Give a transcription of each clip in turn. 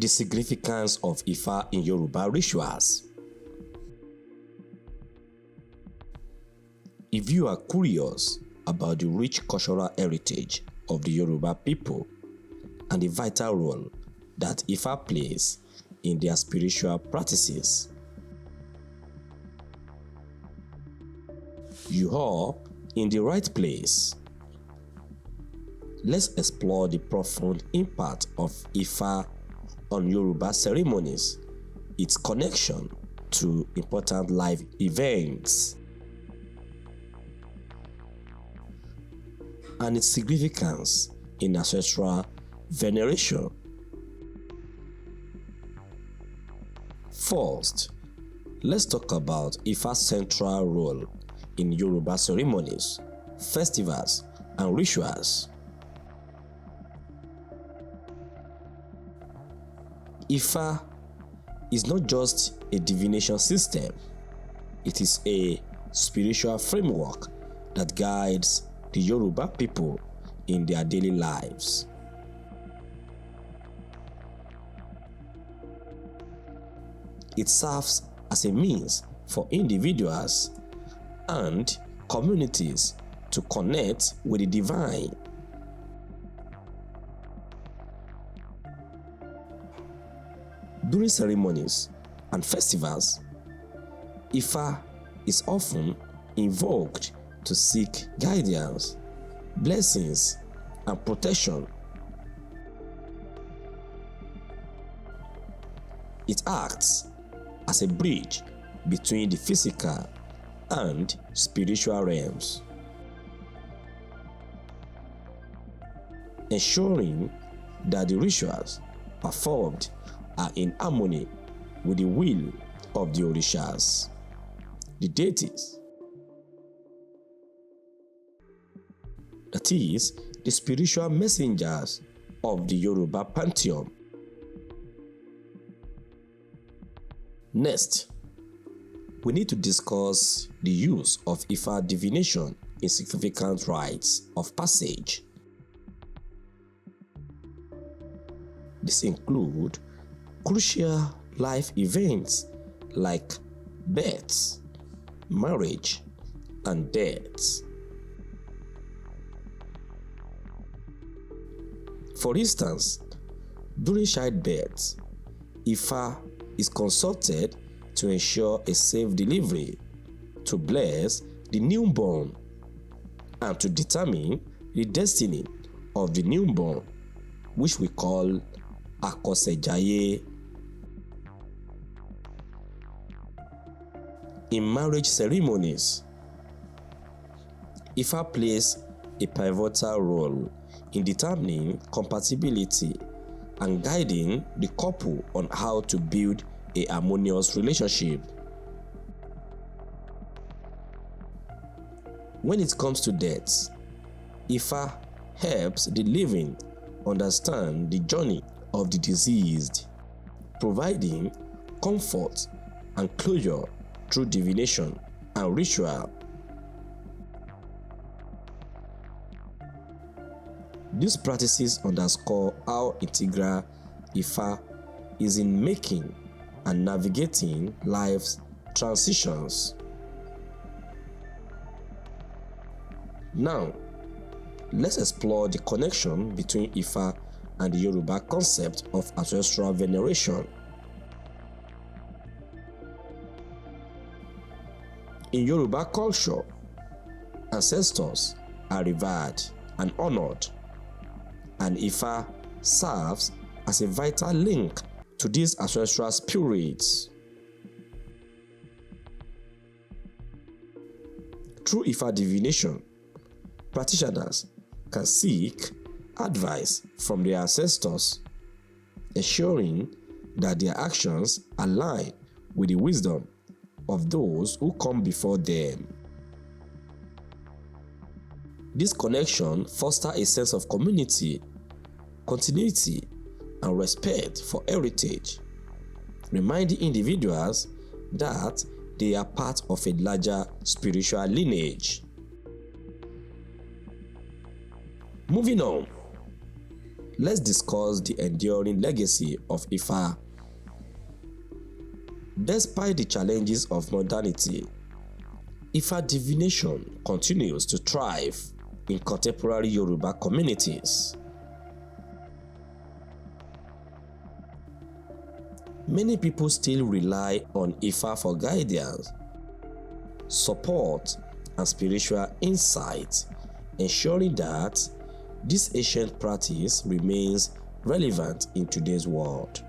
The significance of Ifa in Yoruba rituals. If you are curious about the rich cultural heritage of the Yoruba people and the vital role that Ifa plays in their spiritual practices, you are in the right place. Let's explore the profound impact of Ifa on Yoruba ceremonies, its connection to important life events, and its significance in ancestral veneration. First, let's talk about Ifa's central role in Yoruba ceremonies, festivals, and rituals. Ifa is not just a divination system, it is a spiritual framework that guides the Yoruba people in their daily lives. It serves as a means for individuals and communities to connect with the divine. During ceremonies and festivals, Ifa is often invoked to seek guidance, blessings, and protection. It acts as a bridge between the physical and spiritual realms, ensuring that the rituals performed are in harmony with the will of the Orishas, the deities, that is, the spiritual messengers of the Yoruba pantheon. Next, we need to discuss the use of Ifa divination in significant rites of passage. This includes crucial life events like births, marriage, and deaths. For instance, during childbirth, Ifa is consulted to ensure a safe delivery, to bless the newborn, and to determine the destiny of the newborn, which we call Akosejaye. In marriage ceremonies, Ifa plays a pivotal role in determining compatibility and guiding the couple on how to build a harmonious relationship. When it comes to death, Ifa helps the living understand the journey of the deceased, providing comfort and closure through divination and ritual. These practices underscore how integral Ifa is in making and navigating life's transitions. Now, let's explore the connection between Ifa and the Yoruba concept of ancestral veneration. In Yoruba culture, ancestors are revered and honored, and Ifa serves as a vital link to these ancestral spirits. Through Ifa divination, practitioners can seek advice from their ancestors, ensuring that their actions align with the wisdom of those who come before them. This connection fosters a sense of community, continuity, and respect for heritage, reminding individuals that they are part of a larger spiritual lineage. Moving on, let's discuss the enduring legacy of Ifa. Despite the challenges of modernity, Ifa divination continues to thrive in contemporary Yoruba communities. Many people still rely on Ifa for guidance, support, and spiritual insight, ensuring that this ancient practice remains relevant in today's world.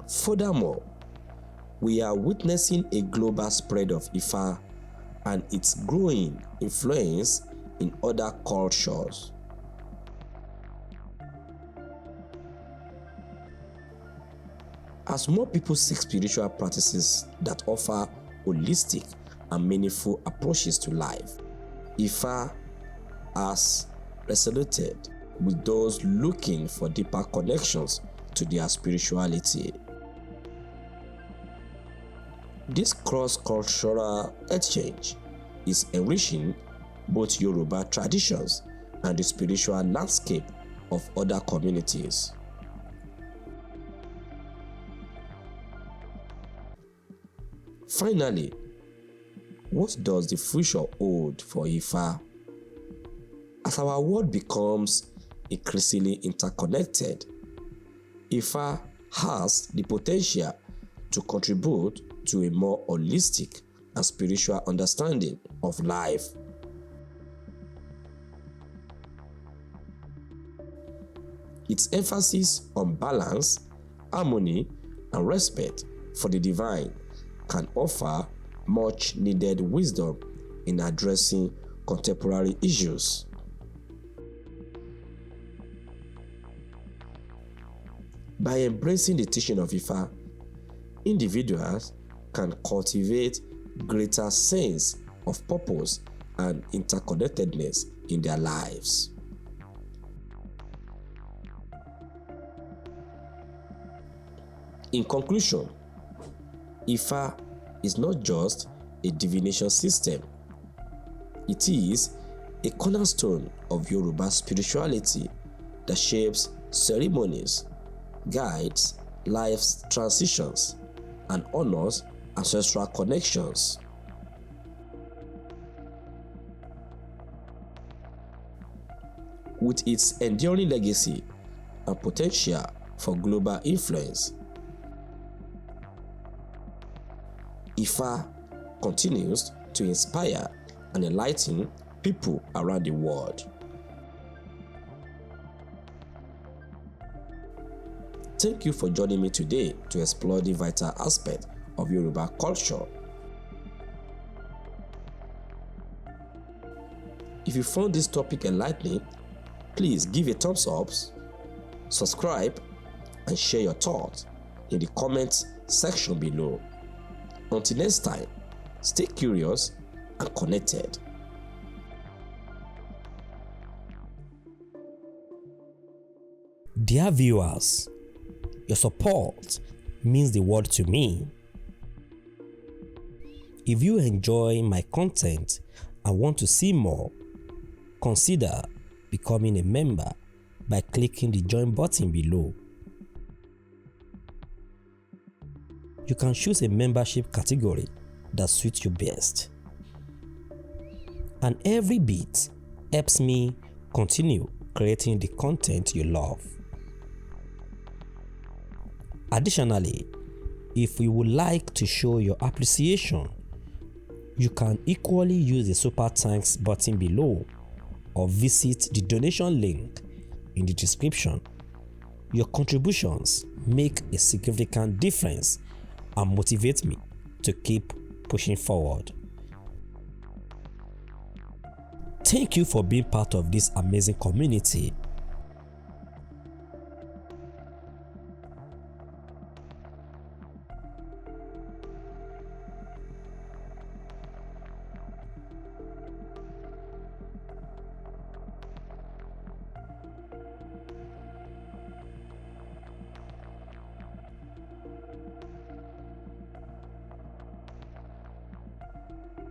Furthermore, we are witnessing a global spread of Ifa and its growing influence in other cultures. As more people seek spiritual practices that offer holistic and meaningful approaches to life, Ifa has resonated with those looking for deeper connections to their spirituality. This cross-cultural exchange is enriching both Yoruba traditions and the spiritual landscape of other communities. Finally, what does the future hold for Ifa? As our world becomes increasingly interconnected, Ifa has the potential to contribute to a more holistic and spiritual understanding of life. Its emphasis on balance, harmony, and respect for the divine can offer much needed wisdom in addressing contemporary issues. By embracing the teaching of Ifa, individuals can cultivate greater sense of purpose and interconnectedness in their lives. In conclusion, Ifa is not just a divination system. It is a cornerstone of Yoruba spirituality that shapes ceremonies, guides life's transitions, and honors ancestral connections. With its enduring legacy and potential for global influence, Ifa continues to inspire and enlighten people around the world. Thank you for joining me today to explore the vital aspect of Yoruba culture. If you found this topic enlightening, please give a thumbs up, subscribe, and share your thoughts in the comments section below. Until next time, stay curious and connected. Dear viewers, your support means the world to me. If you enjoy my content and want to see more, consider becoming a member by clicking the join button below. You can choose a membership category that suits you best. And every bit helps me continue creating the content you love. Additionally, if you would like to show your appreciation, you can equally use the Super Thanks button below or visit the donation link in the description. Your contributions make a significant difference and motivate me to keep pushing forward. Thank you for being part of this amazing community.